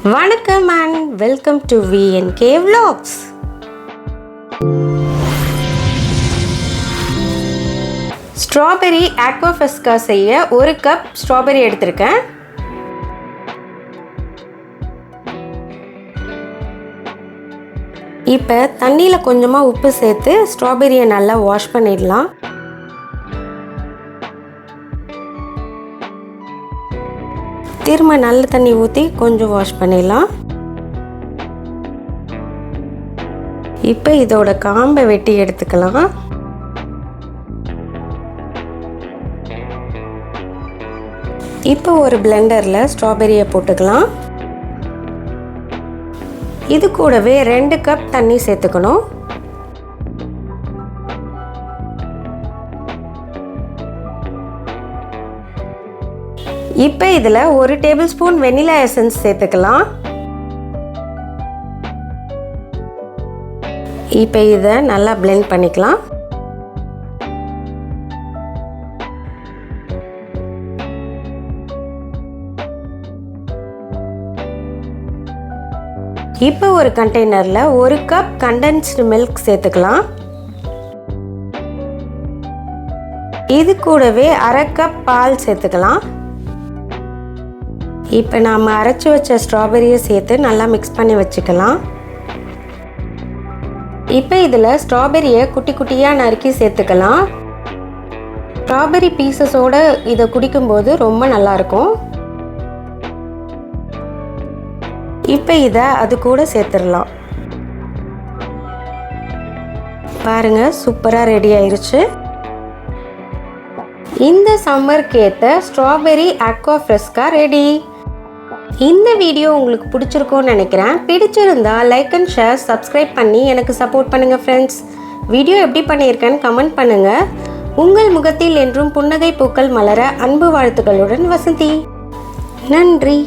வணக்கம் and welcome to VNK Vlogs. Strawberry agua fresca செய்ய 1 cup strawberry எடுத்திருக்கேன். இப்போ தண்ணியில் கொஞ்சமாக உப்பு சேர்த்து ஸ்ட்ராபெரியை நல்லா வாஷ் பண்ணிடலாம். திரும்ப நல்ல தண்ணி ஊற்றி கொஞ்சம் வாஷ் பண்ணிடலாம். இப்போ இதோட காம்பை வெட்டி எடுத்துக்கலாம். இப்போ ஒரு பிளெண்டரில் ஸ்ட்ராபெரியை போட்டுக்கலாம். இது கூடவே 2 கப் தண்ணி சேர்த்துக்கணும். இப்போ இதில் 1 டேபிள் ஸ்பூன் வெனிலா எசன்ஸ் சேர்த்துக்கலாம். இப்போ இதை நல்லா பிளெண்ட் பண்ணிக்கலாம். இப்போ ஒரு கண்டெய்னரில் 1 கப் கண்டென்ஸ்டு மில்க் சேர்த்துக்கலாம். இது கூடவே 1/2 கப் பால் சேர்த்துக்கலாம். இப்போ நாம் அரைச்சி வச்ச ஸ்ட்ராபெரியை சேர்த்து நல்லா மிக்ஸ் பண்ணி வச்சுக்கலாம். இப்போ இதில் ஸ்ட்ராபெரியை குட்டி குட்டியாக நறுக்கி சேர்த்துக்கலாம். ஸ்ட்ராபெரி பீசஸோடு இதை குடிக்கும்போது ரொம்ப நல்லாயிருக்கும். இப்போ இதை அது கூட சேர்த்துடலாம். பாருங்கள், சூப்பராக ரெடி ஆயிடுச்சு. இந்த சம்மருக்கு ஏற்ற ஸ்ட்ராபெரி ஆக்வாஃபெஸ்கா ரெடி. இந்த வீடியோ உங்களுக்கு பிடிச்சிருக்கும்னு நினைக்கிறேன். பிடிச்சிருந்தா லைக் அண்ட் ஷேர், சப்ஸ்கிரைப் பண்ணி எனக்கு சப்போர்ட் பண்ணுங்கள் ஃப்ரெண்ட்ஸ். வீடியோ எப்படி பண்ணியிருக்கேன்னு கமெண்ட் பண்ணுங்கள். உங்கள் முகத்தில் என்றும் புன்னகை பூக்கள் மலர அன்பு வாழ்த்துக்களுடன் வசந்தி. நன்றி.